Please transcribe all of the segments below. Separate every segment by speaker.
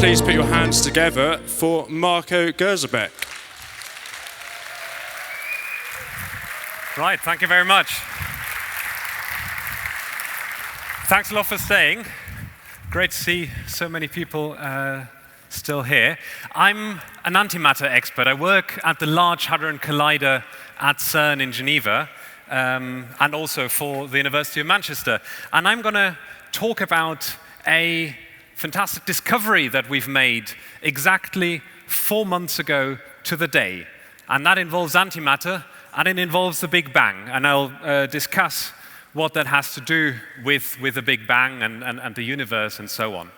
Speaker 1: please put your hands together for Marco Gersabeck.
Speaker 2: Right, thank you very much. Thanks a lot for staying. Great to see so many people still here. I'm an antimatter expert. I work at the Large Hadron Collider at CERN in Geneva, and also for the University of Manchester. And I'm going to talk about a fantastic discovery that we've made exactly 4 months ago to the day. And that involves antimatter, and it involves the Big Bang. And I'll discuss what that has to do with the Big Bang and the universe and so on.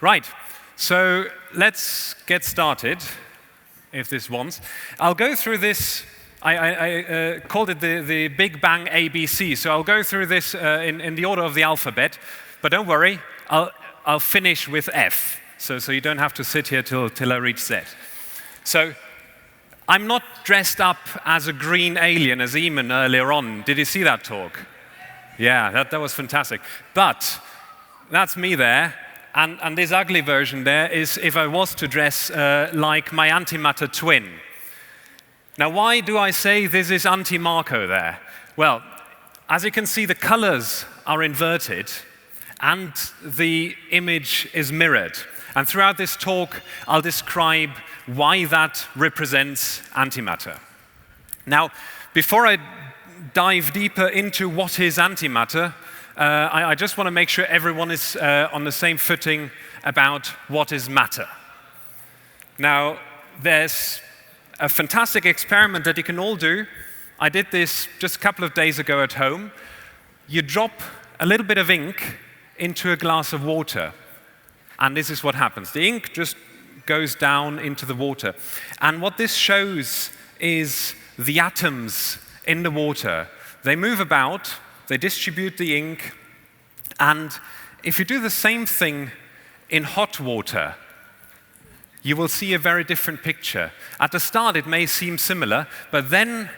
Speaker 2: Right, so let's get started, if this wants. I'll go through this. I called it the Big Bang ABC, so I'll go through this in the order of the alphabet, but don't worry, I'll finish with F, so you don't have to sit here till I reach Z. So I'm not dressed up as a green alien as Eamon earlier on. Did you see that talk? Yeah, that was fantastic. But that's me there, and this ugly version there is if I was to dress like my antimatter twin. Now, why do I say this is anti-Marco there? Well, as you can see, the colors are inverted and the image is mirrored. And throughout this talk, I'll describe why that represents antimatter. Now, before I dive deeper into what is antimatter, I just want to make sure everyone is on the same footing about what is matter. Now, there's a fantastic experiment that you can all do. I did this just a couple of days ago at home. You drop a little bit of ink into a glass of water, and this is what happens. The ink just goes down into the water. And what this shows is the atoms in the water. They move about, they distribute the ink, and if you do the same thing in hot water, you will see a very different picture. At the start, it may seem similar, but then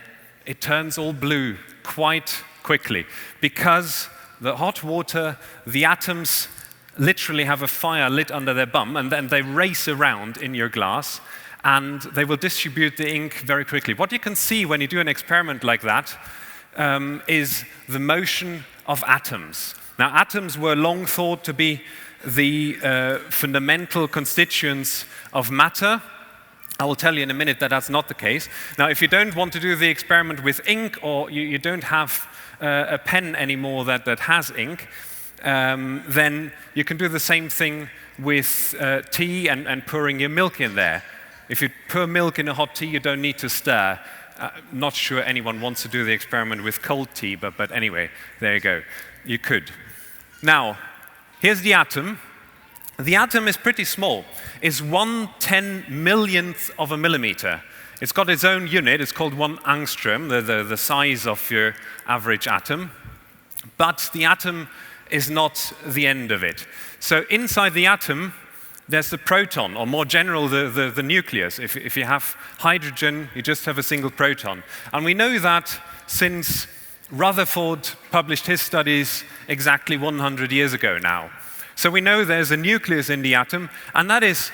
Speaker 2: it turns all blue quite quickly because the hot water, the atoms literally have a fire lit under their bum, and then they race around in your glass, and they will distribute the ink very quickly. What you can see when you do an experiment like that is the motion of atoms. Now, atoms were long thought to be the fundamental constituents of matter. I will tell you in a minute that that's not the case. Now, if you don't want to do the experiment with ink, or you don't have a pen anymore that has ink, then you can do the same thing with tea and pouring your milk in there. If you pour milk in a hot tea, you don't need to stir. Not sure anyone wants to do the experiment with cold tea, but anyway, there you go. You could. Now, here's the atom. The atom is pretty small. It's 1/10,000,000th of a millimeter. It's got its own unit. It's called 1 angstrom, the size of your average atom. But the atom is not the end of it. So inside the atom, there's the proton, or more general, the nucleus. If you have hydrogen, you just have a single proton. And we know that since Rutherford published his studies exactly 100 years ago now. So we know there's a nucleus in the atom, and that is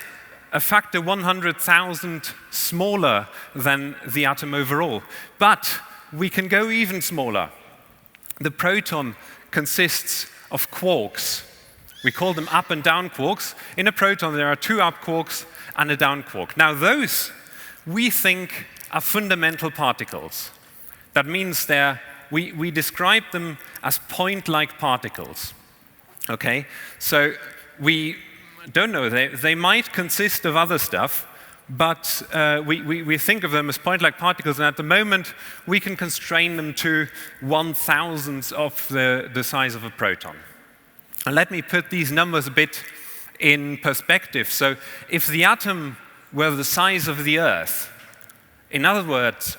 Speaker 2: a factor 100,000 smaller than the atom overall. But we can go even smaller. The proton consists of quarks. We call them up and down quarks. In a proton, there are 2 up quarks and a down quark. Now, those we think are fundamental particles. That means we describe them as point-like particles. Okay? So we don't know. They might consist of other stuff, but we think of them as point-like particles, and at the moment, we can constrain them to 1/1000th of the size of a proton. And let me put these numbers a bit in perspective. So if the atom were the size of the Earth, in other words,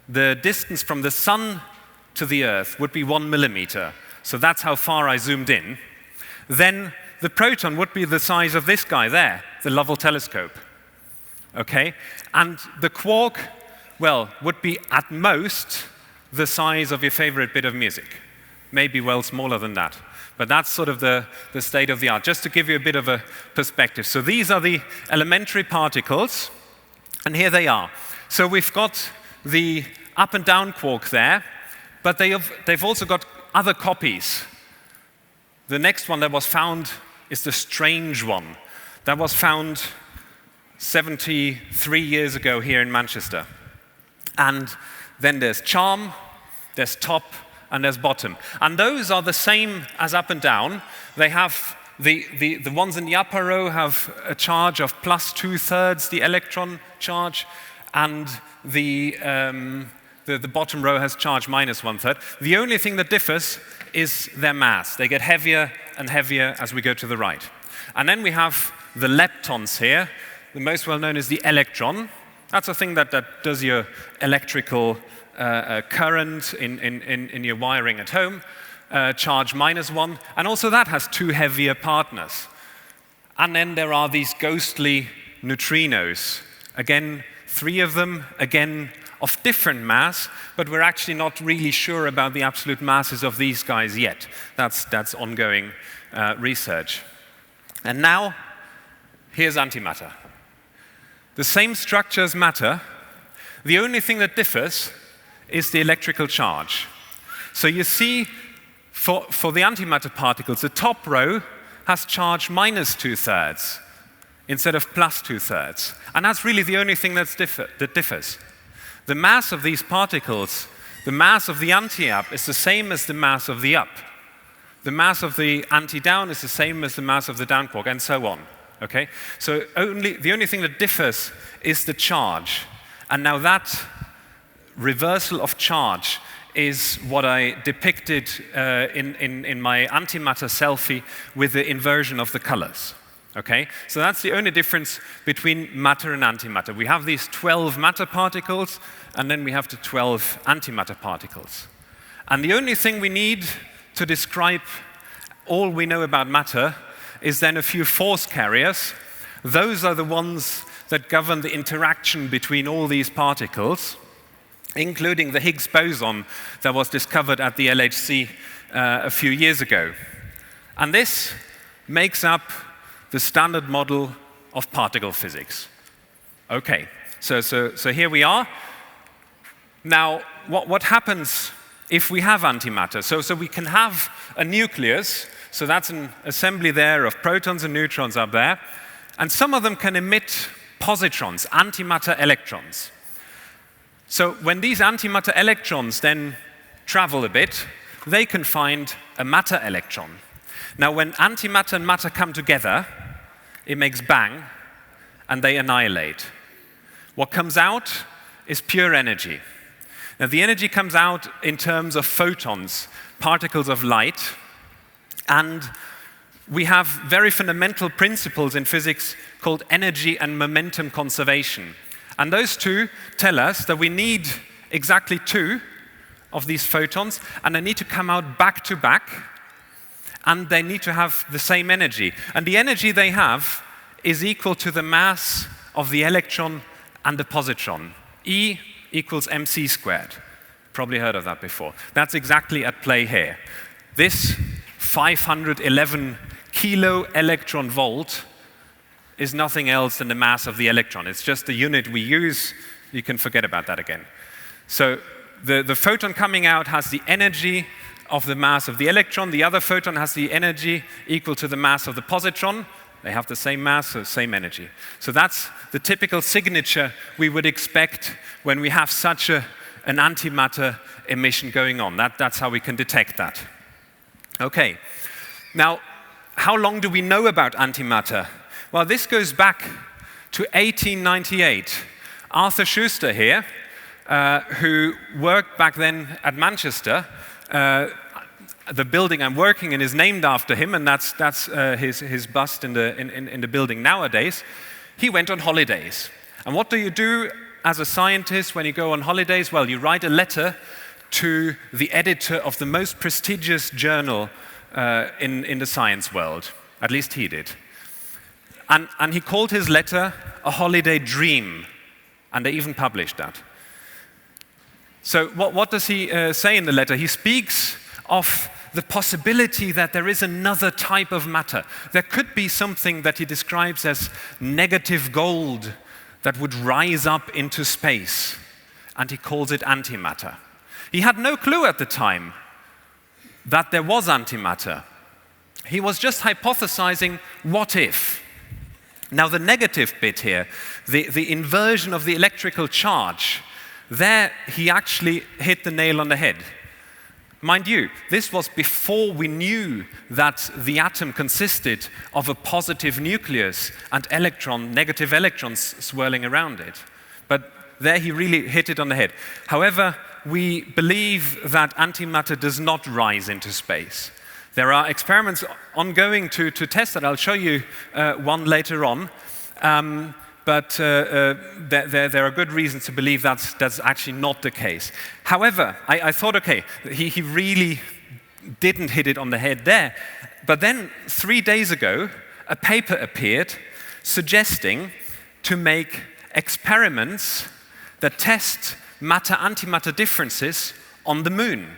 Speaker 2: the distance from the sun to the Earth would be 1 millimeter. So that's how far I zoomed in. Then the proton would be the size of this guy there, the Lovell Telescope. Okay? And the quark, well, would be at most the size of your favorite bit of music. maybe well smaller than that. But that's sort of the state of the art, just to give you a bit of a perspective. So these are the elementary particles, and here they are. So we've got the up and down quark there, but they've also got other copies. The next one that was found is the strange one. That was found 73 years ago here in Manchester. And then there's charm, there's top, and there's bottom. And those are the same as up and down. They have the ones in the upper row have a charge of plus 2/3 the electron charge, and the bottom row has charge minus 1/3. The only thing that differs is their mass. They get heavier and heavier as we go to the right. And then we have the leptons here. The most well known is the electron. That's a thing that does your electrical current in your wiring at home, charge -1, and also that has 2 heavier partners. And then there are these ghostly neutrinos. Again, 3 of them, again, of different mass, but we're actually not really sure about the absolute masses of these guys yet. That's ongoing research. And now, here's antimatter. The same structure as matter. The only thing that differs is the electrical charge. So you see, for the antimatter particles, the top row has charge minus 2/3 instead of plus 2/3. And that's really the only thing that differs. The mass of these particles, the mass of the anti-up is the same as the mass of the up. The mass of the anti-down is the same as the mass of the down quark, and so on. Okay? So the only thing that differs is the charge. And now that reversal of charge is what I depicted in my antimatter selfie with the inversion of the colors. Okay? So that's the only difference between matter and antimatter. We have these 12 matter particles, and then we have the 12 antimatter particles. And the only thing we need to describe all we know about matter is then a few force carriers. Those are the ones that govern the interaction between all these particles, including the Higgs boson that was discovered at the LHC a few years ago. And this makes up the standard model of particle physics. Okay, so here we are. Now, what happens if we have antimatter? So we can have a nucleus. So that's an assembly there of protons and neutrons up there. And some of them can emit positrons, antimatter electrons. So when these antimatter electrons then travel a bit, they can find a matter electron. Now when antimatter and matter come together, it makes bang, and they annihilate. What comes out is pure energy. Now the energy comes out in terms of photons, particles of light. And we have very fundamental principles in physics called energy and momentum conservation. And those two tell us that we need exactly 2 of these photons, and they need to come out back to back, and they need to have the same energy. And the energy they have is equal to the mass of the electron and the positron. E equals mc squared. Probably heard of that before. That's exactly at play here. This 511 kilo electron volt is nothing else than the mass of the electron. It's just the unit we use. You can forget about that again. So the photon coming out has the energy of the mass of the electron. The other photon has the energy equal to the mass of the positron. They have the same mass, so same energy. So that's the typical signature we would expect when we have such an antimatter emission going on. That's how we can detect that. Okay, now, how long do we know about antimatter? Well, this goes back to 1898. Arthur Schuster here, who worked back then at Manchester, the building I'm working in is named after him, and that's his bust in the building nowadays. He went on holidays. And what do you do as a scientist when you go on holidays? Well, you write a letter to the editor of the most prestigious journal in the science world. At least he did. And he called his letter a holiday dream, and they even published that. So what does he say in the letter? He speaks of the possibility that there is another type of matter. There could be something that he describes as negative gold that would rise up into space, and he calls it antimatter. He had no clue at the time that there was antimatter. He was just hypothesizing, what if? Now the negative bit here, the inversion of the electrical charge, there he actually hit the nail on the head. Mind you, this was before we knew that the atom consisted of a positive nucleus and negative electrons swirling around it. But there he really hit it on the head. However, we believe that antimatter does not rise into space. There are experiments ongoing to test that. I'll show you one later on. But there are good reasons to believe that's actually not the case. However, I thought, okay, he really didn't hit it on the head there. But then 3 days ago, a paper appeared suggesting to make experiments that test matter-antimatter differences on the moon.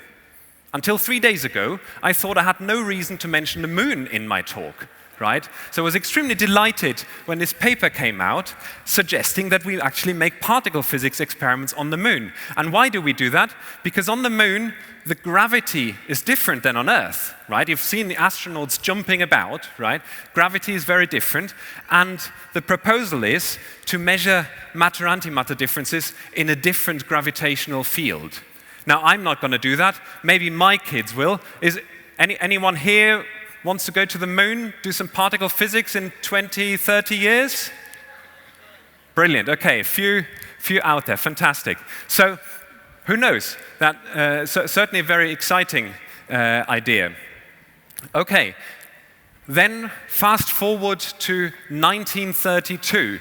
Speaker 2: Until 3 days ago, I thought I had no reason to mention the moon in my talk, right? So I was extremely delighted when this paper came out suggesting that we actually make particle physics experiments on the moon. And why do we do that? Because on the moon, the gravity is different than on Earth, right? You've seen the astronauts jumping about, right? Gravity is very different. And the proposal is to measure matter-antimatter differences in a different gravitational field. Now, I'm not going to do that. Maybe my kids will. Is anyone here wants to go to the moon, do some particle physics in 20, 30 years? Brilliant. Okay, a few out there. Fantastic. So, who knows? That certainly a very exciting idea. Okay, then fast forward to 1932.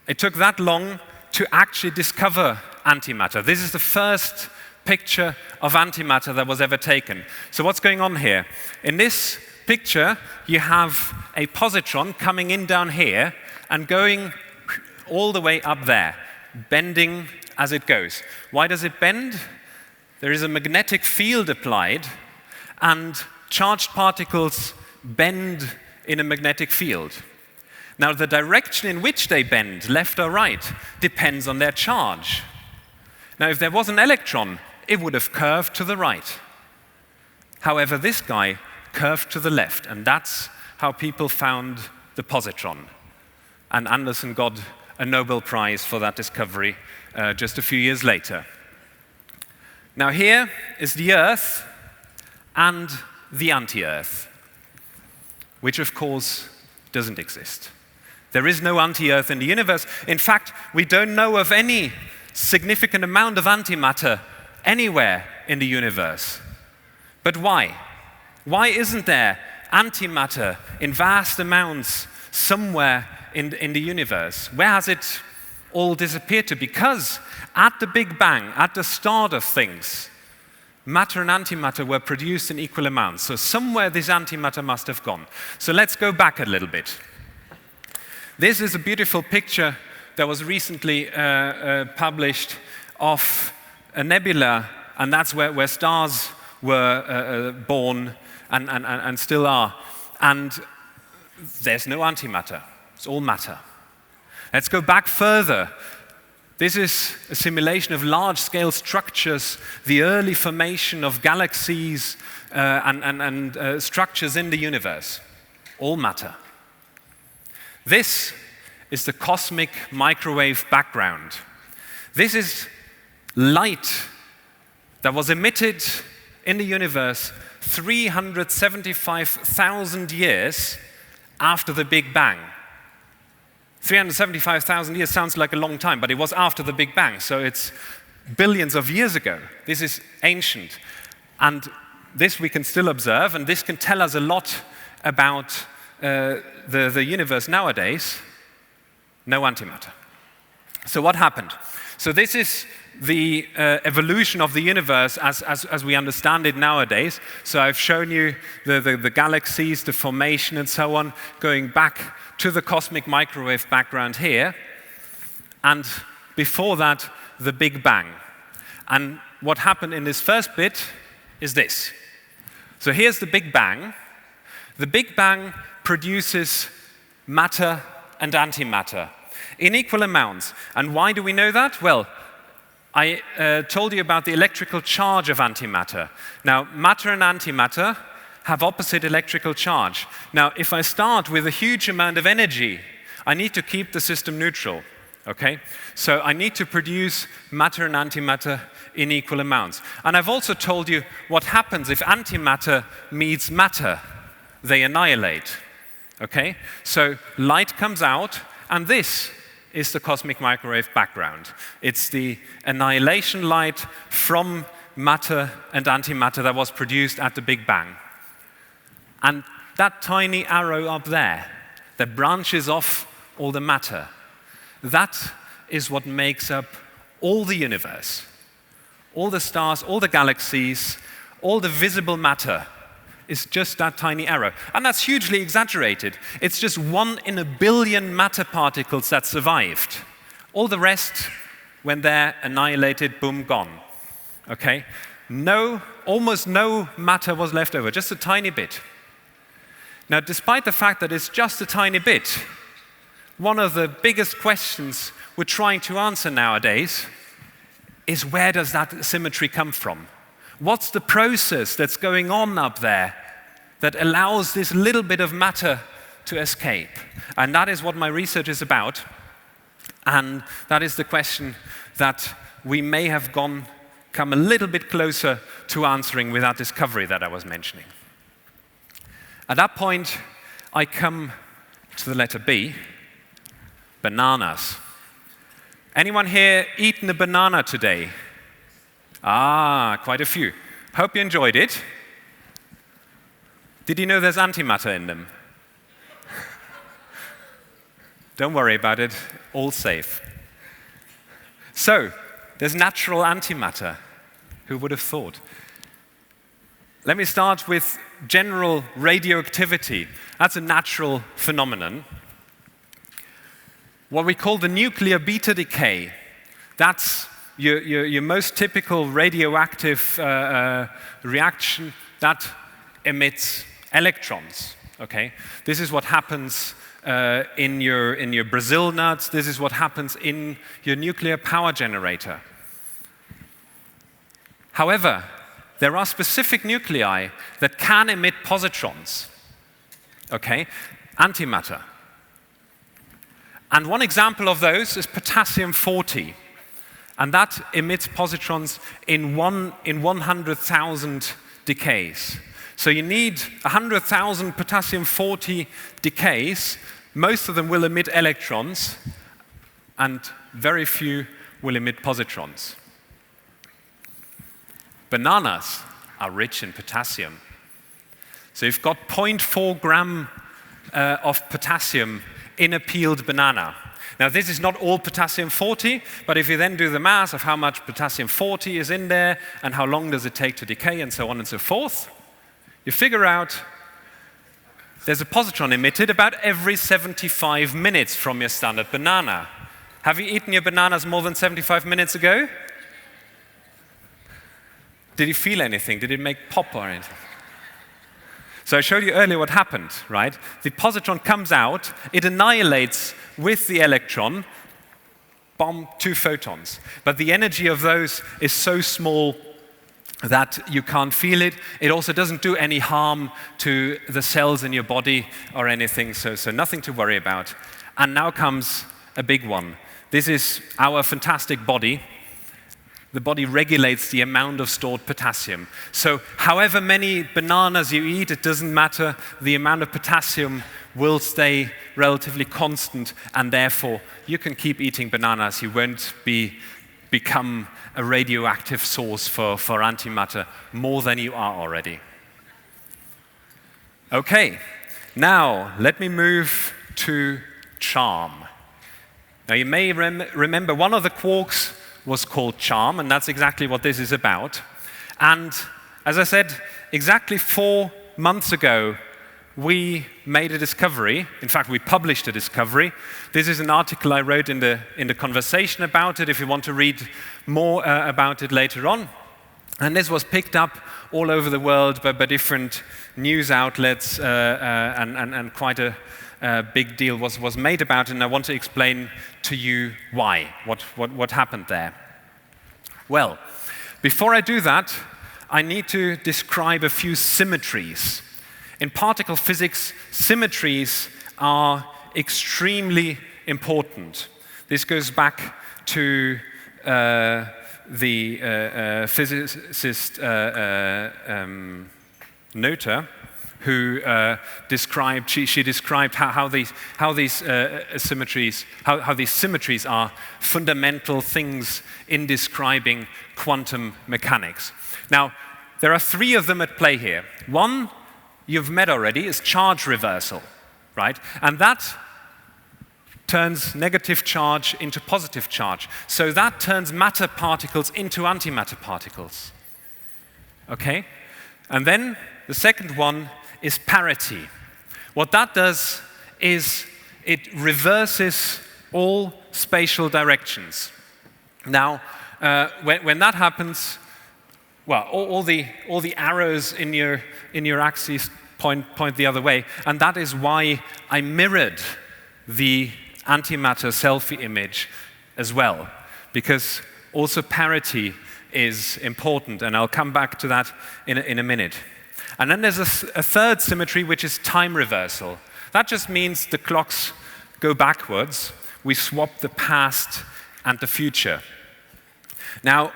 Speaker 2: It took that long to actually discover antimatter. This is the first picture of antimatter that was ever taken. So what's going on here? In this picture, you have a positron coming in down here and going all the way up there, bending as it goes. Why does it bend? There is a magnetic field applied, and charged particles bend in a magnetic field. Now, the direction in which they bend, left or right, depends on their charge. Now, if there was an electron, it would have curved to the right. However, this guy curved to the left, and that's how people found the positron. And Anderson got a Nobel Prize for that discovery just a few years later. Now, here is the Earth and the anti-Earth, which, of course, doesn't exist. There is no anti-Earth in the universe. In fact, we don't know of any significant amount of antimatter anywhere in the universe. But why? Why isn't there antimatter in vast amounts somewhere in the universe? Where has it all disappeared to? Because at the Big Bang, at the start of things, matter and antimatter were produced in equal amounts. So somewhere this antimatter must have gone. So let's go back a little bit. This is a beautiful picture that was recently published of a nebula, and that's where stars were born and still are. And there's no antimatter. It's all matter. Let's go back further. This is a simulation of large-scale structures, the early formation of galaxies and structures in the universe. All matter. This is the cosmic microwave background. This is light that was emitted in the universe 375,000 years after the Big Bang. 375,000 years sounds like a long time, but it was after the Big Bang, so it's billions of years ago. This is ancient. And this we can still observe, and this can tell us a lot about the universe nowadays. No antimatter. So what happened? So this is the evolution of the universe as we understand it nowadays. So I've shown you the galaxies, the formation and so on, going back to the cosmic microwave background here. And before that, the Big Bang. And what happened in this first bit is this. So here's the Big Bang. The Big Bang produces matter and antimatter in equal amounts. And why do we know that? Well, I told you about the electrical charge of antimatter. Now, matter and antimatter have opposite electrical charge. Now, if I start with a huge amount of energy, I need to keep the system neutral, okay? So I need to produce matter and antimatter in equal amounts. And I've also told you what happens if antimatter meets matter. They annihilate, okay? So light comes out, and this is the cosmic microwave background. It's the annihilation light from matter and antimatter that was produced at the Big Bang. And that tiny arrow up there that branches off all the matter, that is what makes up all the universe. All the stars, all the galaxies, all the visible matter is just that tiny arrow. And that's hugely exaggerated. It's just 1 in a billion matter particles that survived. All the rest, when they're annihilated, boom, gone. Okay? Almost no matter was left over, just a tiny bit. Now, despite the fact that it's just a tiny bit, one of the biggest questions we're trying to answer nowadays is, where does that symmetry come from? What's the process that's going on up there that allows this little bit of matter to escape? And that is what my research is about. And that is the question that we may have come a little bit closer to answering with that discovery that I was mentioning. At that point, I come to the letter B, bananas. Anyone here eaten a banana today? Ah, quite a few. Hope you enjoyed it. Did you know there's antimatter in them? Don't worry about it, all safe. So, there's natural antimatter. Who would have thought? Let me start with general radioactivity. That's a natural phenomenon. What we call the nuclear beta decay, that's your most typical radioactive reaction that emits electrons. Okay, this is what happens in your Brazil nuts. This is what happens in your nuclear power generator. However, there are specific nuclei that can emit positrons. Okay, antimatter. And one example of those is potassium-40. And that emits positrons in 100,000 decays. So you need 100,000 potassium-40 decays. Most of them will emit electrons, and very few will emit positrons. Bananas are rich in potassium. So you've got 0.4 gram of potassium in a peeled banana. Now, this is not all potassium-40, but if you then do the math of how much potassium-40 is in there and how long does it take to decay and so on and so forth, you figure out there's a positron emitted about every 75 minutes from your standard banana. Have you eaten your bananas more than 75 minutes ago? Did you feel anything? Did it make pop or anything? So I showed you earlier what happened, right? The positron comes out, it annihilates with the electron, bomb, 2 photons. But the energy of those is so small that you can't feel it. It also doesn't do any harm to the cells in your body or anything, so nothing to worry about. And now comes a big one. This is our fantastic body. The body regulates the amount of stored potassium. So however many bananas you eat, it doesn't matter. The amount of potassium will stay relatively constant, and therefore you can keep eating bananas. You won't become a radioactive source for antimatter more than you are already. Okay, now let me move to charm. Now you may remember one of the quarks was called charm, and that's exactly what this is about. And as I said, exactly 4 months ago, we made a discovery. In fact, we published a discovery. This is an article I wrote in the conversation about it, if you want to read more about it later on. And this was picked up all over the world by different news outlets, and quite a big deal was made about it, and I want to explain to you why, what happened there. Well, before I do that, I need to describe a few symmetries. In particle physics, symmetries are extremely important. This goes back to the physicist Noether, who described how these symmetries are fundamental things in describing quantum mechanics. Now, there are three of them at play here. One you've met already is charge reversal, right? And that turns negative charge into positive charge. So that turns matter particles into antimatter particles. Okay? And then the second one is parity. What that does is it reverses all spatial directions. Now, when that happens, well, all the arrows in your axis point the other way, and that is why I mirrored the antimatter selfie image as well, because also parity is important, and I'll come back to that in a minute. And then there's a third symmetry, which is time reversal. That just means the clocks go backwards. We swap the past and the future. Now,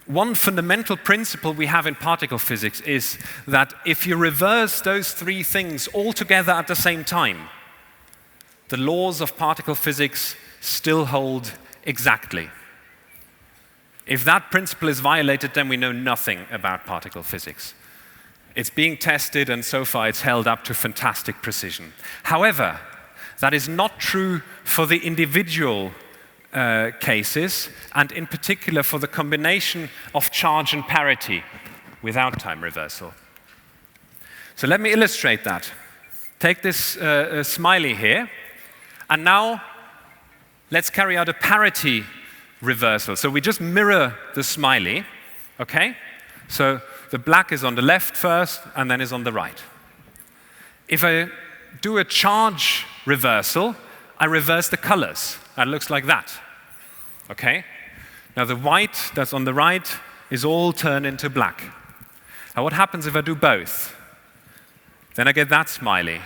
Speaker 2: one fundamental principle we have in particle physics is that if you reverse those three things all together at the same time, the laws of particle physics still hold exactly. If that principle is violated, then we know nothing about particle physics. It's being tested, and so far it's held up to fantastic precision. However, that is not true for the individual cases, and in particular for the combination of charge and parity without time reversal. So let me illustrate that. Take this smiley here, and now let's carry out a parity reversal. So we just mirror the smiley, okay? So the black is on the left first, and then is on the right. If I do a charge reversal, I reverse the colors. That looks like that, okay? Now the white that's on the right is all turned into black. Now what happens if I do both? Then I get that smiley.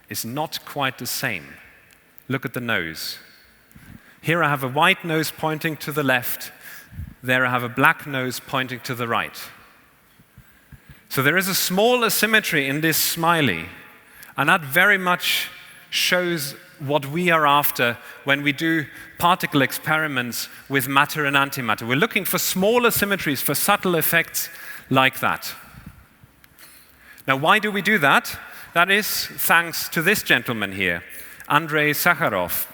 Speaker 2: It's not quite the same. Look at the nose. Here I have a white nose pointing to the left. There I have a black nose pointing to the right. So there is a small asymmetry in this smiley, and that very much shows what we are after when we do particle experiments with matter and antimatter. We're looking for small asymmetries, for subtle effects like that. Now, why do we do that? That is thanks to this gentleman here, Andrei Sakharov,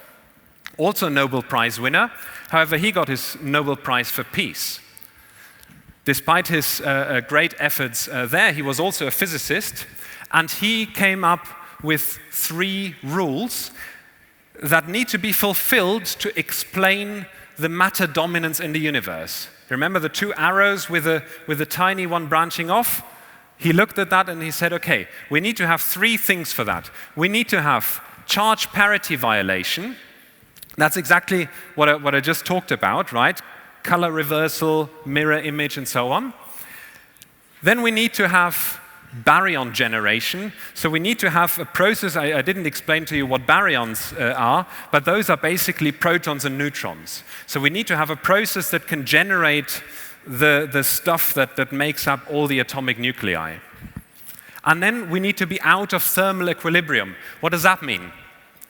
Speaker 2: also a Nobel Prize winner. However, he got his Nobel Prize for peace. Despite his great efforts there, he was also a physicist, and he came up with 3 rules that need to be fulfilled to explain the matter dominance in the universe. Remember the 2 arrows with a tiny one branching off? He looked at that and he said, okay, we need to have 3 things for that. We need to have charge parity violation. That's exactly what I just talked about, right? Color reversal, mirror image, and so on. Then we need to have baryon generation. So we need to have a process. I didn't explain to you what baryons are, but those are basically protons and neutrons. So we need to have a process that can generate the stuff that makes up all the atomic nuclei. And then we need to be out of thermal equilibrium. What does that mean?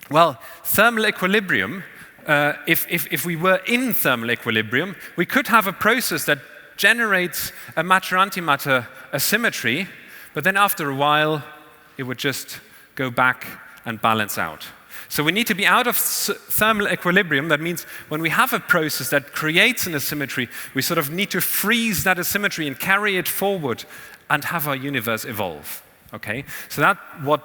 Speaker 2: Well, thermal equilibrium, if we were in thermal equilibrium, we could have a process that generates a matter-antimatter asymmetry, but then after a while, it would just go back and balance out. So we need to be out of thermal equilibrium. That means when we have a process that creates an asymmetry, we sort of need to freeze that asymmetry and carry it forward and have our universe evolve. Okay? So that's what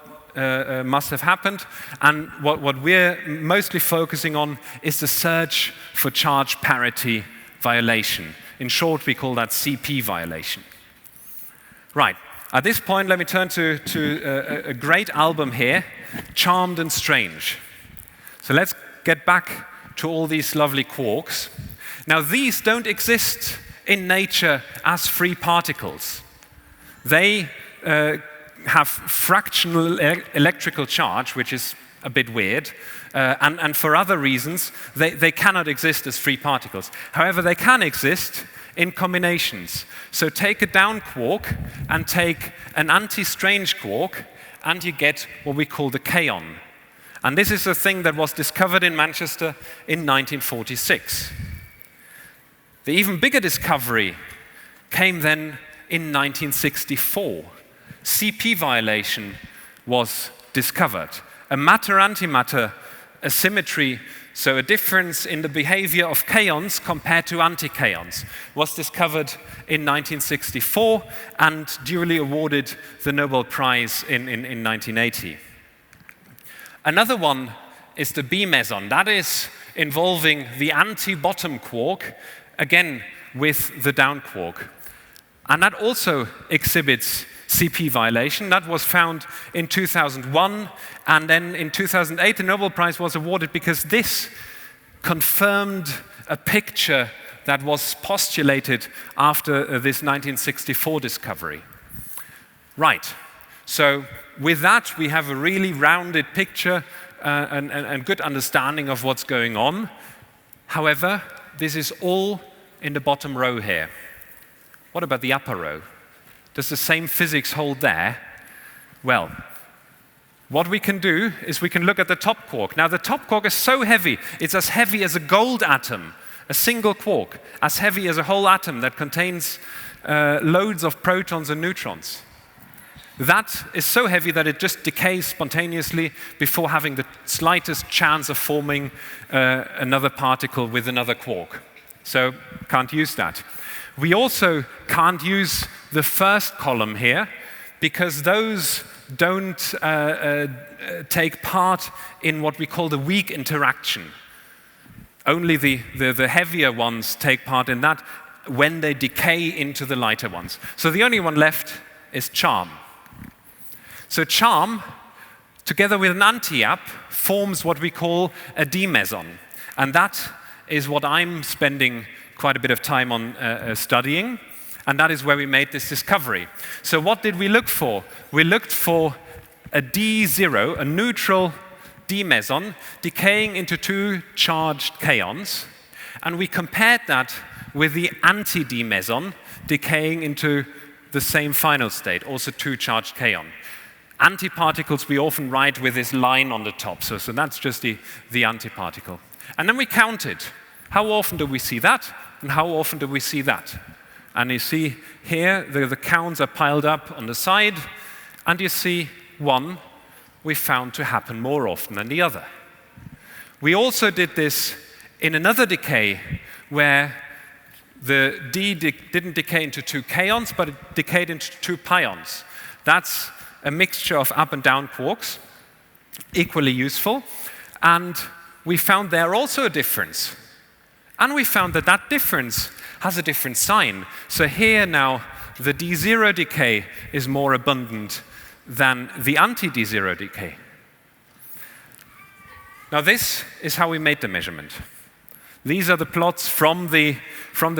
Speaker 2: must have happened. And what we're mostly focusing on is the search for charge parity violation. In short, we call that CP violation. Right. At this point, let me turn to a great album here, Charmed and Strange. So let's get back to all these lovely quarks. Now, these don't exist in nature as free particles. They have fractional electrical charge, which is a bit weird, and for other reasons, they cannot exist as free particles. However, they can exist in combinations. So take a down quark and take an anti-strange quark, and you get what we call the kaon. And this is a thing that was discovered in Manchester in 1946. The even bigger discovery came then in 1964. CP violation was discovered. A matter-antimatter asymmetry, so a difference in the behavior of kaons compared to antikaons, was discovered in 1964 and duly awarded the Nobel Prize in 1980. Another one is the B meson. That is involving the anti-bottom quark, again with the down quark. And that also exhibits CP violation. That was found in 2001, and then in 2008 the Nobel Prize was awarded because this confirmed a picture that was postulated after this 1964 discovery. Right, so with that we have a really rounded picture and good understanding of what's going on. However, this is all in the bottom row here. What about the upper row? Does the same physics hold there? Well, what we can do is we can look at the top quark. Now, the top quark is so heavy, it's as heavy as a gold atom, a single quark, as heavy as a whole atom that contains loads of protons and neutrons. That is so heavy that it just decays spontaneously before having the slightest chance of forming another particle with another quark. So, can't use that. We also can't use the first column here because those don't take part in what we call the weak interaction. Only the heavier ones take part in that when they decay into the lighter ones. So the only one left is charm. So charm, together with an anti-ap, forms what we call a D meson. And that is what I'm spending quite a bit of time on studying, and that is where we made this discovery. So what did we look for? We looked for a D0, a neutral D meson, decaying into two charged kaons, and we compared that with the anti-D meson, decaying into the same final state, also two charged kaon. Antiparticles we often write with this line on the top, so that's just the antiparticle. And then we counted. How often do we see that? And how often do we see that? And you see here, the counts are piled up on the side, and you see one we found to happen more often than the other. We also did this in another decay where the D didn't decay into two kaons, but it decayed into two pions. That's a mixture of up and down quarks, equally useful, and we found there also a difference. And we found that that difference has a different sign. So here now, the D0 decay is more abundant than the anti-D0 decay. Now this is how we made the measurement. These are the plots from the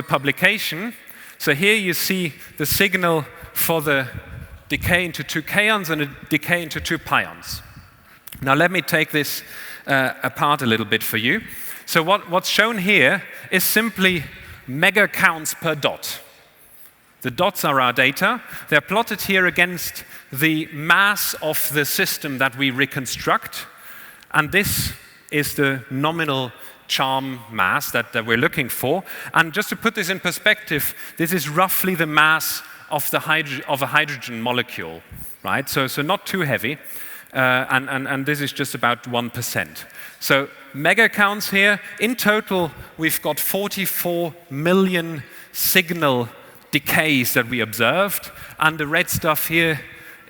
Speaker 2: publication. So here you see the signal for the decay into two kaons and a decay into two pions. Now let me take this apart a little bit for you. So what's shown here is simply mega counts per dot. The dots are our data. They're plotted here against the mass of the system that we reconstruct. And this is the nominal charm mass that we're looking for. And just to put this in perspective, this is roughly the mass of a hydrogen molecule, right? So not too heavy. And this is just about 1%. So mega counts here. In total, we've got 44 million signal decays that we observed, and the red stuff here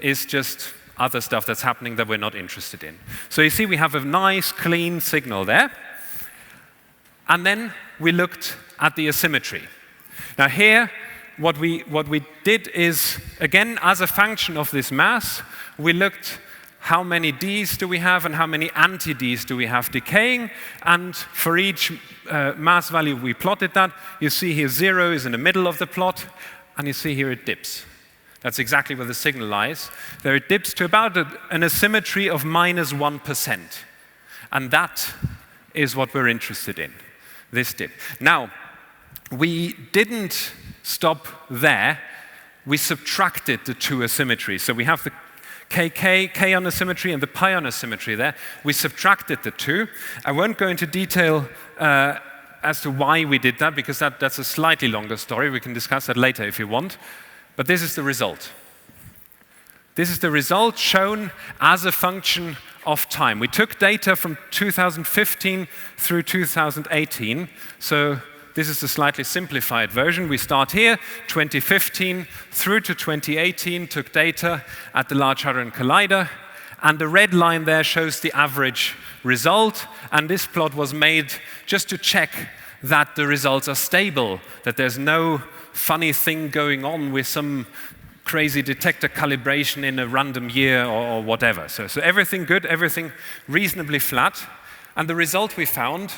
Speaker 2: is just other stuff that's happening that we're not interested in. So you see we have a nice, clean signal there. And then we looked at the asymmetry. Now here, what we did is, again, as a function of this mass, we looked how many Ds do we have and how many anti-Ds do we have decaying. And for each mass value, we plotted that. You see here 0 is in the middle of the plot, and you see here it dips. That's exactly where the signal lies. There it dips to about an asymmetry of -1%. And that is what we're interested in, this dip. Now, we didn't stop there. We subtracted the two asymmetries. So we have the K on asymmetry and the pi on asymmetry there. We subtracted the two. I won't go into detail as to why we did that, because that's a slightly longer story. We can discuss that later if you want. But this is the result. This is the result shown as a function of time. We took data from 2015 through 2018. So this is a slightly simplified version. We start here, 2015 through to 2018, took data at the Large Hadron Collider, and the red line there shows the average result, and this plot was made just to check that the results are stable, that there's no funny thing going on with some crazy detector calibration in a random year or whatever. So everything good, everything reasonably flat, and the result we found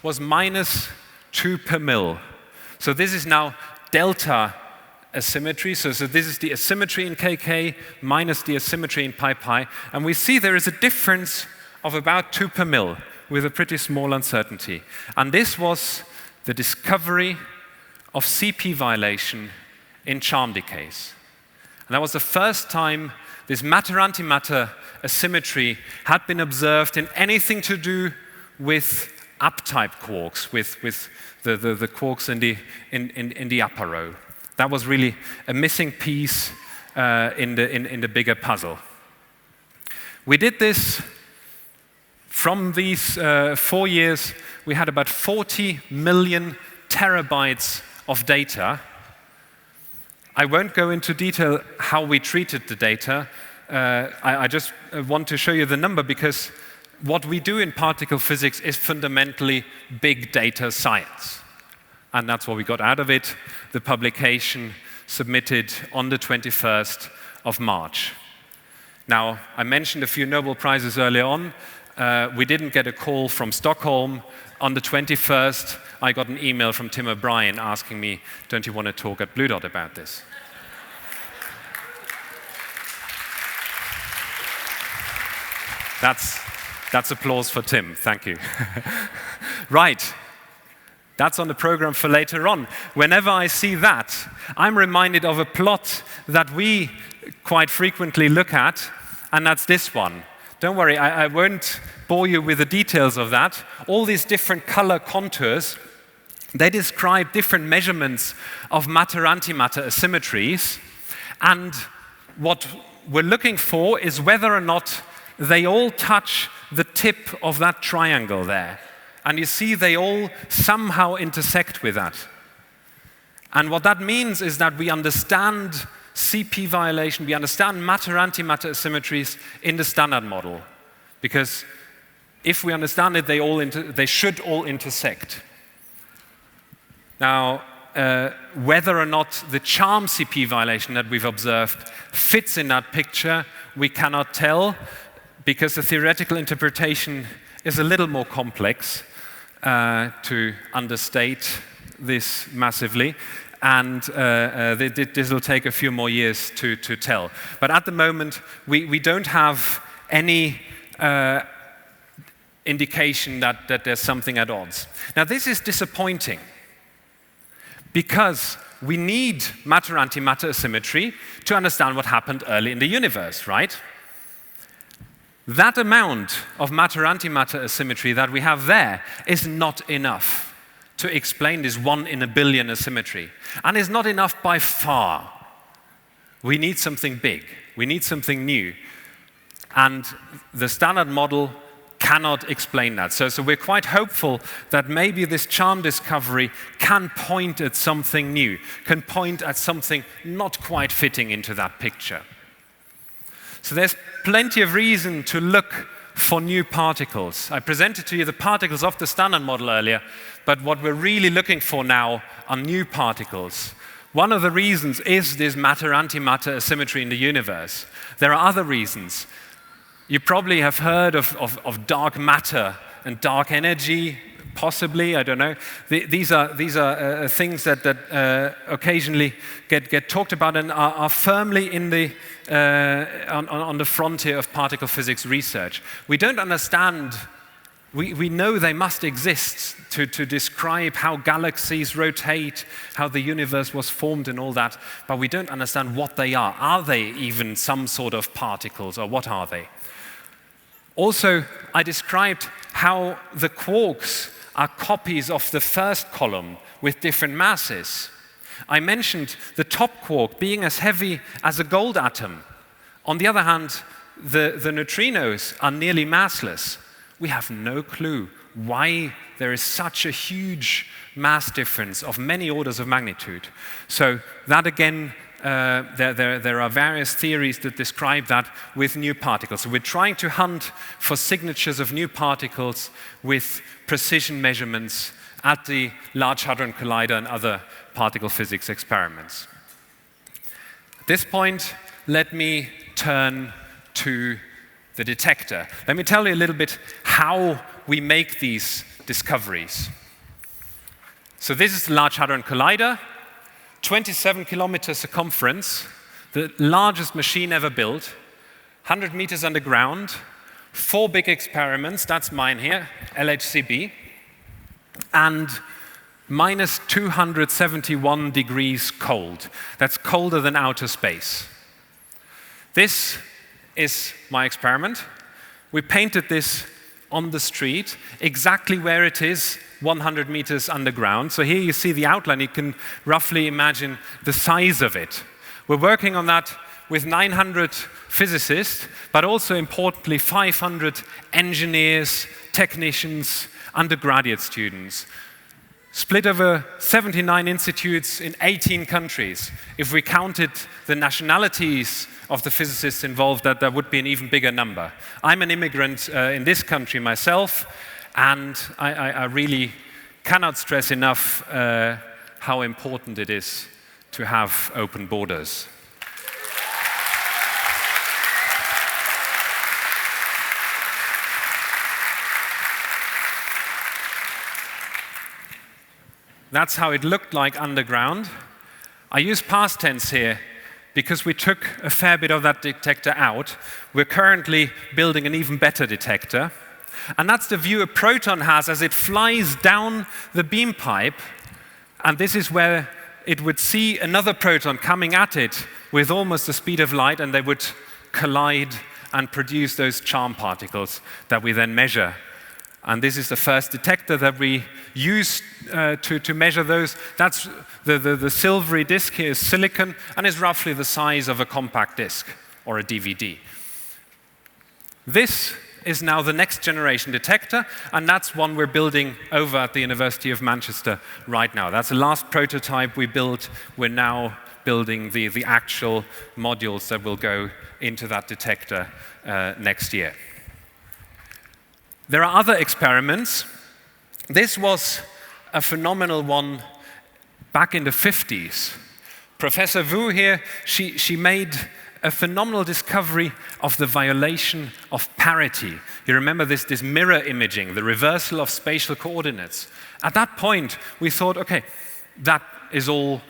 Speaker 2: was -2 per mil. So this is now delta asymmetry. So this is the asymmetry in kk minus the asymmetry in pi. And we see there is a difference of about 2 per mil with a pretty small uncertainty. And this was the discovery of CP violation in charm decays. And that was the first time this matter-antimatter asymmetry had been observed in anything to do with up-type quarks, with the quarks in the upper row. That was really a missing piece in the bigger puzzle. We did this from these 4 years. We had about 40 million terabytes of data. I won't go into detail how we treated the data. I just want to show you the number, because what we do in particle physics is fundamentally big data science. And that's what we got out of it, the publication submitted on the 21st of March. Now, I mentioned a few Nobel Prizes earlier on. We didn't get a call from Stockholm. On the 21st, I got an email from Tim O'Brien asking me, don't you want to talk at Blue Dot about this? That's applause for Tim, thank you. Right, that's on the program for later on. Whenever I see that, I'm reminded of a plot that we quite frequently look at, and that's this one. Don't worry, I won't bore you with the details of that. All these different color contours, they describe different measurements of matter-antimatter asymmetries, and what we're looking for is whether or not they all touch the tip of that triangle there. And you see they all somehow intersect with that. And what that means is that we understand CP violation, we understand matter-antimatter asymmetries in the standard model. Because if we understand it, they should all intersect. Now, whether or not the charm CP violation that we've observed fits in that picture, we cannot tell, because the theoretical interpretation is a little more complex, to understate this massively. And this will take a few more years to tell. But at the moment, we don't have any indication that there's something at odds. Now, this is disappointing, because we need matter-antimatter asymmetry to understand what happened early in the universe, right? That amount of matter-antimatter asymmetry that we have there is not enough to explain this 1 in a billion asymmetry, and is not enough by far. We need something big. We need something new. And the standard model cannot explain that. So we're quite hopeful that maybe this charm discovery can point at something new, can point at something not quite fitting into that picture. So there's plenty of reason to look for new particles. I presented to you the particles of the standard model earlier, but what we're really looking for now are new particles. One of the reasons is this matter-antimatter asymmetry in the universe. There are other reasons. You probably have heard of dark matter and dark energy, possibly, I don't know. These are things that occasionally get talked about and are firmly in on the frontier of particle physics research. We don't understand. We know they must exist to describe how galaxies rotate, how the universe was formed and all that, but we don't understand what they are. Are they even some sort of particles, or what are they? Also, I described how the quarks are copies of the first column with different masses. I mentioned the top quark being as heavy as a gold atom. On the other hand, the neutrinos are nearly massless. We have no clue why there is such a huge mass difference of many orders of magnitude. So that again, there are various theories that describe that with new particles. So we're trying to hunt for signatures of new particles with precision measurements at the Large Hadron Collider and other particle physics experiments. At this point, let me turn to the detector. Let me tell you a little bit how we make these discoveries. So this is the Large Hadron Collider, 27 kilometer circumference, the largest machine ever built, 100 meters underground, 4 big experiments, that's mine here, LHCb, and minus 271 degrees cold. That's colder than outer space. This is my experiment. We painted this on the street, exactly where it is, 100 meters underground. So here you see the outline. You can roughly imagine the size of it. We're working on that with 900 physicists, but also importantly 500 engineers, technicians, undergraduate students, split over 79 institutes in 18 countries. If we counted the nationalities of the physicists involved, that would be an even bigger number. I'm an immigrant in this country myself, and I really cannot stress enough how important it is to have open borders. That's how it looked like underground. I use past tense here because we took a fair bit of that detector out. We're currently building an even better detector. And that's the view a proton has as it flies down the beam pipe. And this is where it would see another proton coming at it with almost the speed of light, and they would collide and produce those charm particles that we then measure. And this is the first detector that we use to measure those. That's the silvery disk here is silicon and is roughly the size of a compact disk or a DVD. This is now the next generation detector, and that's one we're building over at the University of Manchester right now. That's the last prototype we built. We're now building the actual modules that will go into that detector next year. There are other experiments. This was a phenomenal one back in the 50s. Professor Wu here, she made a phenomenal discovery of the violation of parity. You remember this mirror imaging, the reversal of spatial coordinates. At that point, we thought, okay, that is all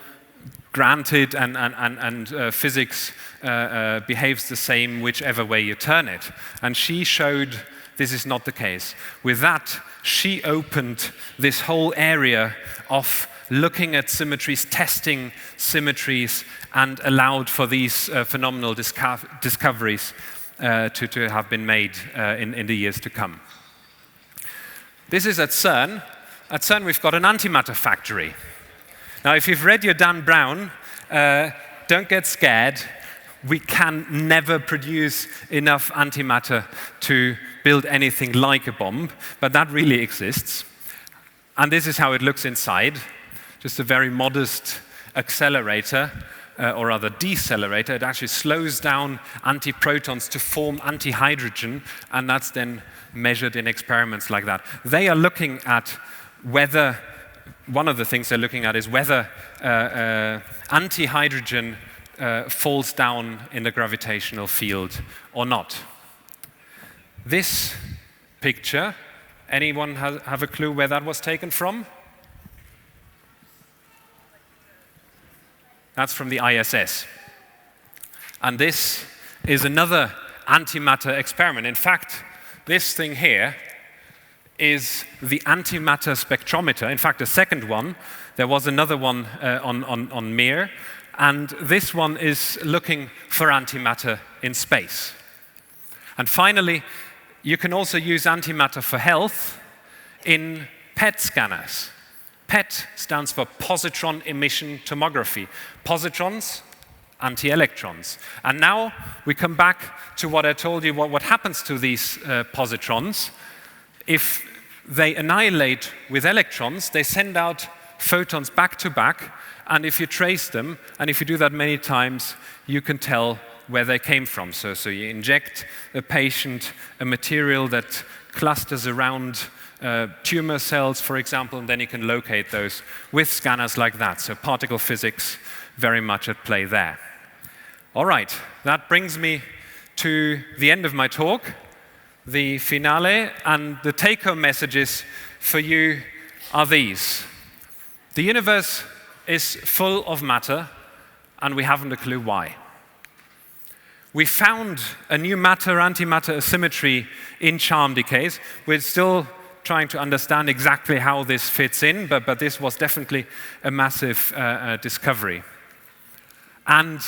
Speaker 2: granted, and physics behaves the same whichever way you turn it. And she showed this is not the case. With that, she opened this whole area of looking at symmetries, testing symmetries, and allowed for these phenomenal discoveries to have been made in the years to come. This is at CERN. At CERN, we've got an Antimatter Factory. Now, if you've read your Dan Brown, don't get scared. We can never produce enough antimatter to build anything like a bomb, but that really exists. And this is how it looks inside. Just a very modest accelerator. or rather decelerator. It actually slows down antiprotons to form antihydrogen, and that's then measured in experiments like that. They are looking at whether, one of the things they're looking at is whether antihydrogen falls down in the gravitational field or not. This picture, anyone have a clue where that was taken from? That's from the ISS. And this is another antimatter experiment. In fact, this thing here is the antimatter spectrometer. In fact, a second one. There was another one on Mir. And this one is looking for antimatter in space. And finally, you can also use antimatter for health in PET scanners. PET stands for positron emission tomography. Positrons, anti-electrons. And now we come back to what I told you, what happens to these positrons. If they annihilate with electrons, they send out photons back to back, and if you trace them, and if you do that many times, you can tell where they came from. So you inject a patient a material that clusters around tumor cells, for example, and then you can locate those with scanners like that. So particle physics very much at play there. All right, that brings me to the end of my talk, the finale, and the take-home messages for you are these. The universe is full of matter, and we haven't a clue why. We found a new matter-antimatter asymmetry in charm decays. We're still trying to understand exactly how this fits in, but this was definitely a massive discovery. And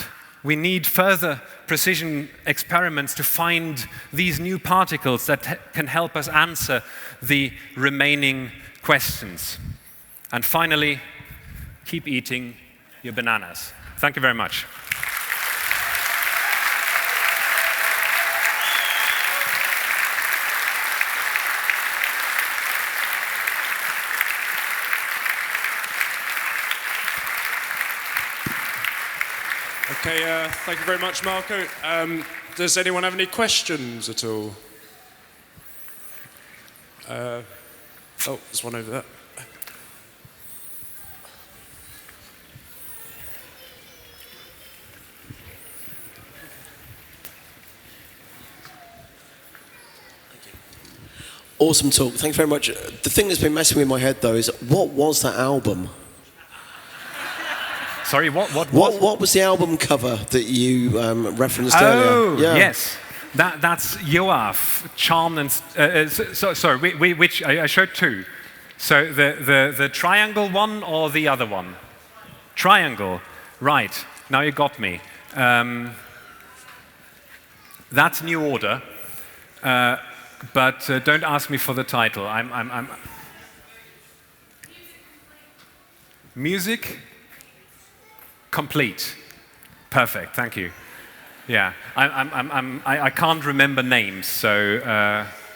Speaker 2: we need further precision experiments to find these new particles that can help us answer the remaining questions. And finally, keep eating your bananas. Thank you very much.
Speaker 1: Okay, thank you very much, Marco. Does anyone have any questions at all? Oh, there's one over there.
Speaker 3: Awesome talk. Thank you very much. The thing that's been messing with my head, though, is what was that album?
Speaker 2: Sorry, what
Speaker 3: was the album cover that you referenced earlier?
Speaker 2: Oh, yeah. Yes. That's Joaf, Charm and... sorry, which I showed two. So the triangle one or the other one? Triangle. Right. Now you got me. That's New Order. But don't ask me for the title. I'm Music Complete. Perfect. Thank you. Yeah, I can't remember names, so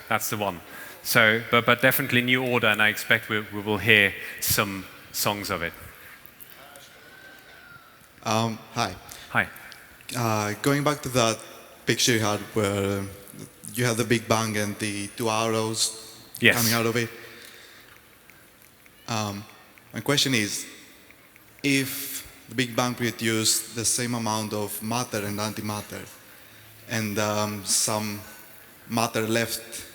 Speaker 2: that's the one. So, but definitely New Order, and I expect we will hear some songs of it.
Speaker 4: Hi.
Speaker 2: Hi.
Speaker 4: Going back to that picture you had where you had the Big Bang and the two arrows coming out of it. My question is, if the Big Bang produced the same amount of matter and antimatter, and some matter left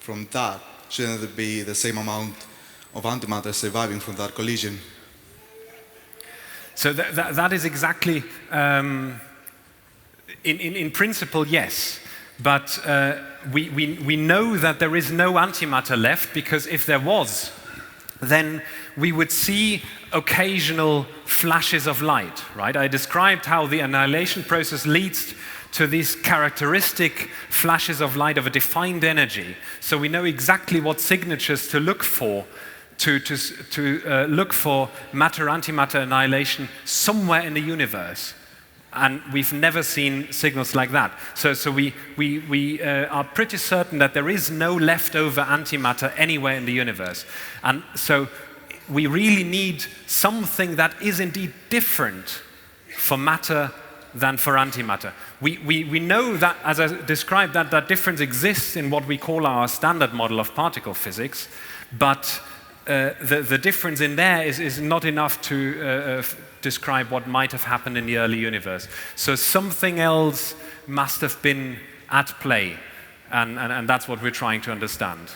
Speaker 4: from that, shouldn't it be the same amount of antimatter surviving from that collision?
Speaker 2: So that is exactly, in principle, yes. But we know that there is no antimatter left, because if there was, then we would see occasional flashes of light, right? I described how the annihilation process leads to these characteristic flashes of light of a defined energy. So we know exactly what signatures to look for to look for matter-antimatter annihilation somewhere in the universe. And we've never seen signals like that. So we are pretty certain that there is no leftover antimatter anywhere in the universe. And so we really need something that is indeed different for matter than for antimatter. We know that, as I described, that difference exists in what we call our standard model of particle physics, but the difference in there is not enough to describe what might have happened in the early universe. So something else must have been at play, and that's what we're trying to understand.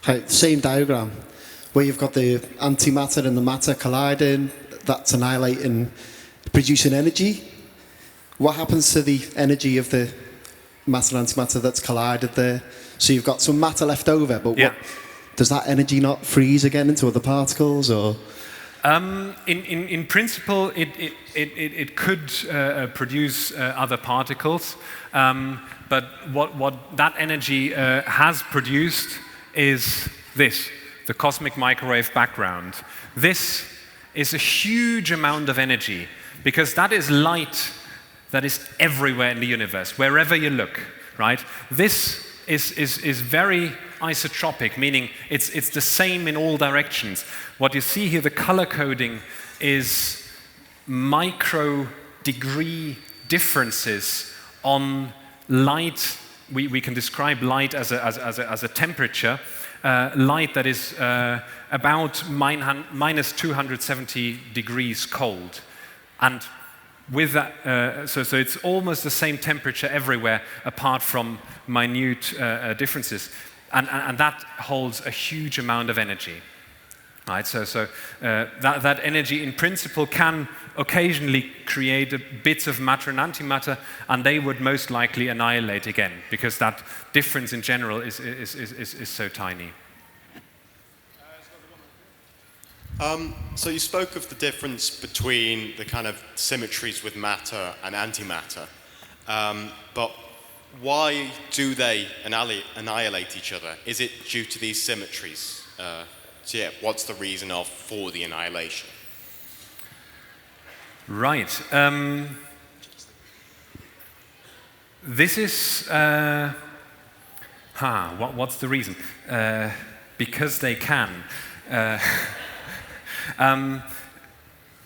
Speaker 5: Right, same diagram, where you've got the antimatter and the matter colliding, that's annihilating, producing energy. What happens to the energy of the matter and antimatter that's collided there? So you've got some matter left over, but
Speaker 2: yeah.
Speaker 5: Does that energy not freeze again into other particles, or?
Speaker 2: In principle, it could produce other particles, but what that energy has produced is this, the cosmic microwave background. This is a huge amount of energy, because that is light that is everywhere in the universe, wherever you look, right? This is very isotropic, meaning it's the same in all directions. What you see here, the color coding, is micro degree differences on light. We can describe light as a temperature, light that is about minus 270 degrees cold. And with that, so it's almost the same temperature everywhere, apart from minute differences. And that holds a huge amount of energy. Right? So that energy, in principle, can occasionally create bits of matter and antimatter, and they would most likely annihilate again, because that difference in general is so tiny.
Speaker 6: So you spoke of the difference between the kind of symmetries with matter and antimatter, but why do they annihilate each other? Is it due to these symmetries? So yeah, what's the reason for the annihilation?
Speaker 2: Right. This is what's the reason? Because they can.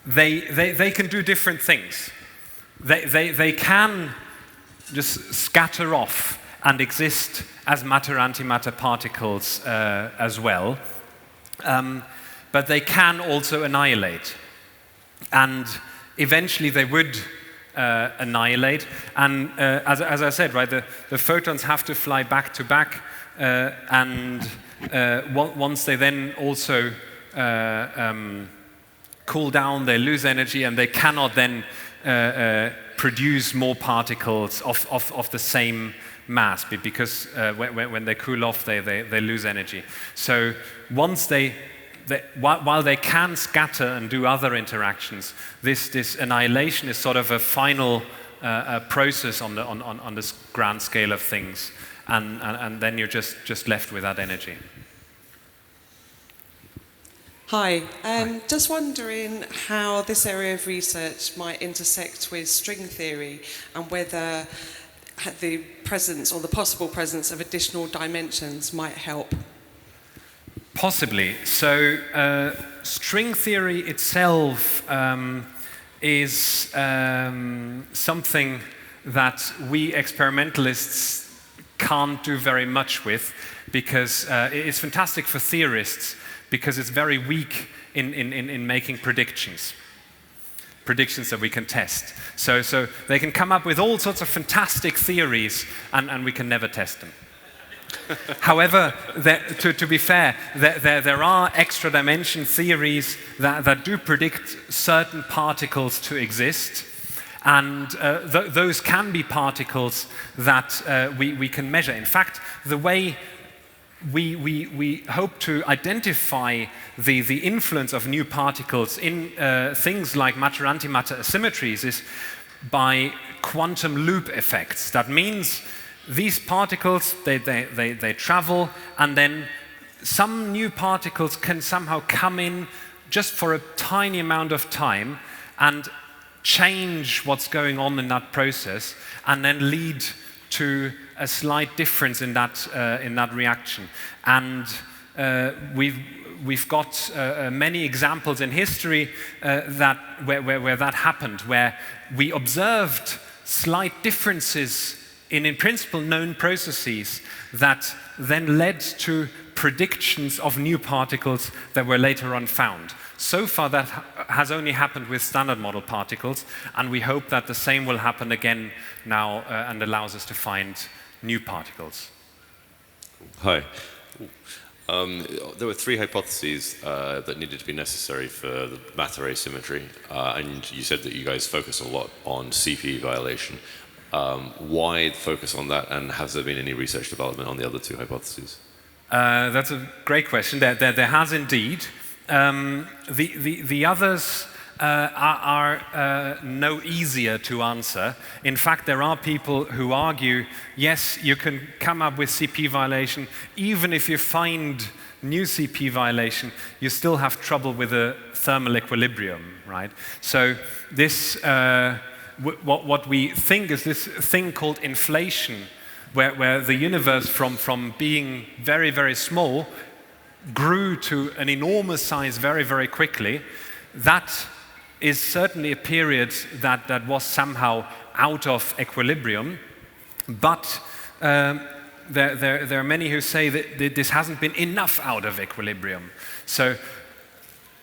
Speaker 2: They can do different things. They can just scatter off and exist as matter-antimatter particles as well. But they can also annihilate. And eventually they would annihilate. And as I said, right, the photons have to fly back to back. And once they then also cool down, they lose energy, and they cannot then produce more particles of the same mass, because when they cool off, they lose energy. So once while they can scatter and do other interactions, this annihilation is sort of a final process on this grand scale of things, and then you're just left with that energy.
Speaker 7: Hi, just wondering how this area of research might intersect with string theory, and whether the presence or the possible presence of additional dimensions might help.
Speaker 2: Possibly. So string theory itself is something that we experimentalists can't do very much with, because it's fantastic for theorists, because it's very weak in making predictions that we can test. So they can come up with all sorts of fantastic theories, and we can never test them. However, to be fair, there are extra dimension theories that do predict certain particles to exist, and those can be particles that we can measure. In fact, the way we hope to identify the influence of new particles in things like matter-antimatter asymmetries is by quantum loop effects. That means these particles, they travel, and then some new particles can somehow come in just for a tiny amount of time and change what's going on in that process, and then lead to a slight difference in that reaction. And we've got many examples in history where that happened, where we observed slight differences in principle known processes that then led to predictions of new particles that were later on found. So far that has only happened with standard model particles, and we hope that the same will happen again now and allows us to find new particles.
Speaker 8: Hi. There were 3 hypotheses that needed to be necessary for the matter asymmetry, and you said that you guys focus a lot on CP violation. Why focus on that, and has there been any research development on the other 2 hypotheses?
Speaker 2: That's a great question. There has indeed. The others are no easier to answer. In fact, there are people who argue, yes, you can come up with CP violation, even if you find new CP violation, you still have trouble with a thermal equilibrium, right? So this, what we think is this thing called inflation, where the universe from being very, very small grew to an enormous size very, very quickly. That is certainly a period that was somehow out of equilibrium, but there are many who say that this hasn't been enough out of equilibrium. So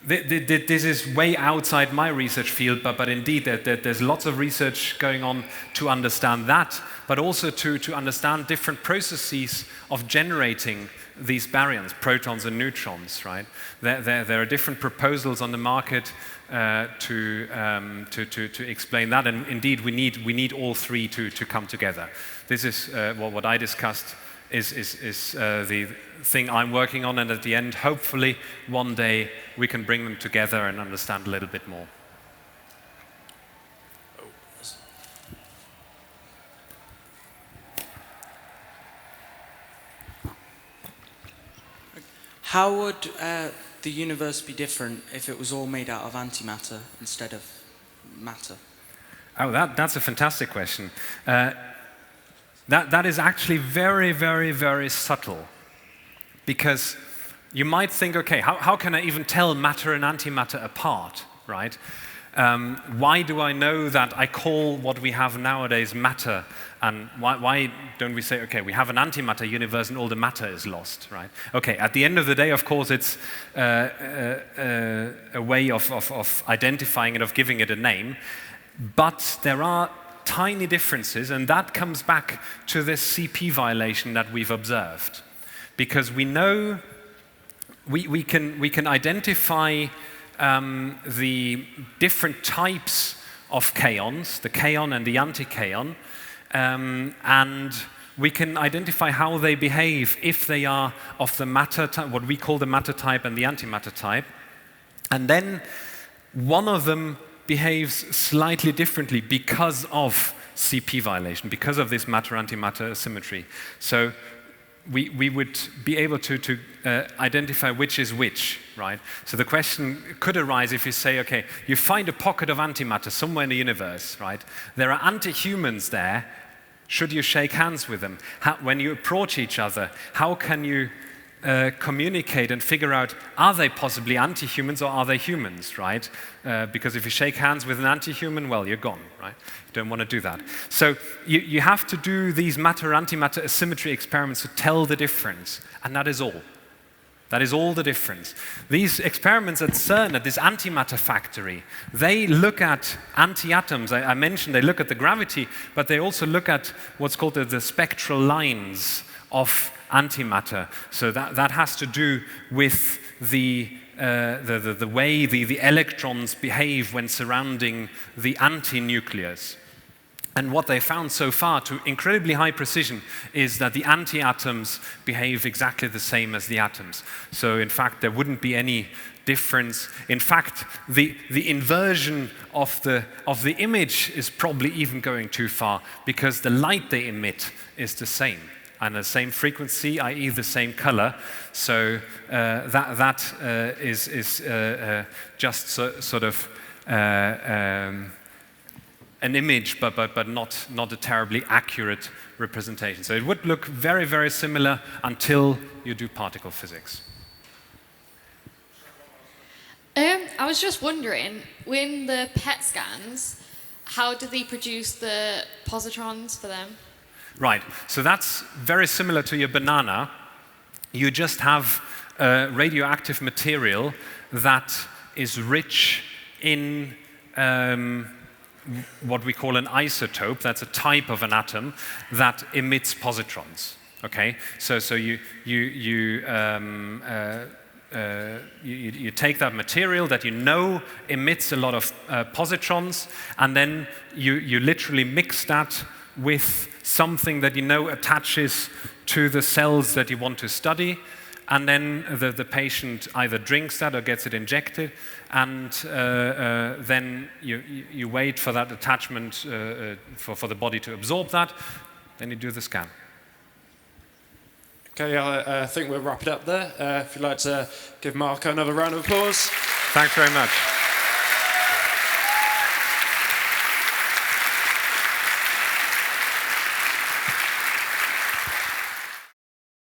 Speaker 2: this is way outside my research field, but indeed there's lots of research going on to understand that, but also to understand different processes of generating these baryons, protons and neutrons, right? There are different proposals on the market to explain that, and indeed we need all 3 to come together. This is what I discussed is the thing I'm working on, and at the end, hopefully, one day we can bring them together and understand a little bit more.
Speaker 9: How would the universe be different if it was all made out of antimatter instead of matter?
Speaker 2: Oh, that's a fantastic question. That is actually very, very, very subtle. Because you might think, okay, how can I even tell matter and antimatter apart, right? Why do I know that I call what we have nowadays matter, and why don't we say, okay, we have an antimatter universe and all the matter is lost, right? Okay, at the end of the day, of course, it's a way of identifying it, of giving it a name, but there are tiny differences, and that comes back to this CP violation that we've observed. Because we know we can identify the different types of kaons, the kaon and the antikaon, and we can identify how they behave if they are of the matter type, what we call the matter type and the antimatter type. And then one of them behaves slightly differently because of CP violation, because of this matter-antimatter asymmetry. So we would be able to identify which is which, right? So the question could arise if you say, okay, you find a pocket of antimatter somewhere in the universe, right? There are anti-humans there. Should you shake hands with them? When you approach each other, how can you communicate and figure out, are they possibly anti-humans or are they humans, right? Because if you shake hands with an anti-human, well, you're gone, right? You don't want to do that. So you have to do these matter-antimatter asymmetry experiments to tell the difference, and that is all. That is all the difference. These experiments at CERN, at this Antimatter Factory, they look at anti-atoms. I mentioned they look at the gravity, but they also look at what's called the spectral lines of antimatter. So that has to do with the way the electrons behave when surrounding the anti-nucleus. And what they found so far, to incredibly high precision, is that the anti-atoms behave exactly the same as the atoms. So in fact, there wouldn't be any difference. In fact, the inversion of the image is probably even going too far, because the light they emit is the same, and the same frequency, i.e. the same color. So that is just sort of an image, but not a terribly accurate representation. So it would look very, very similar until you do particle physics.
Speaker 10: I was just wondering, when the PET scans, how do they produce the positrons for them?
Speaker 2: Right, so that's very similar to your banana. You just have radioactive material that is rich in what we call an isotope. That's a type of an atom that emits positrons. Okay, so you take that material that you know emits a lot of positrons, and then you literally mix that with something that you know attaches to the cells that you want to study, and then the patient either drinks that or gets it injected, and then you wait for that attachment for the body to absorb that, then you do the scan.
Speaker 1: Okay, I think we'll wrap it up there. If you'd like to give Marco another round of applause.
Speaker 2: Thanks very much.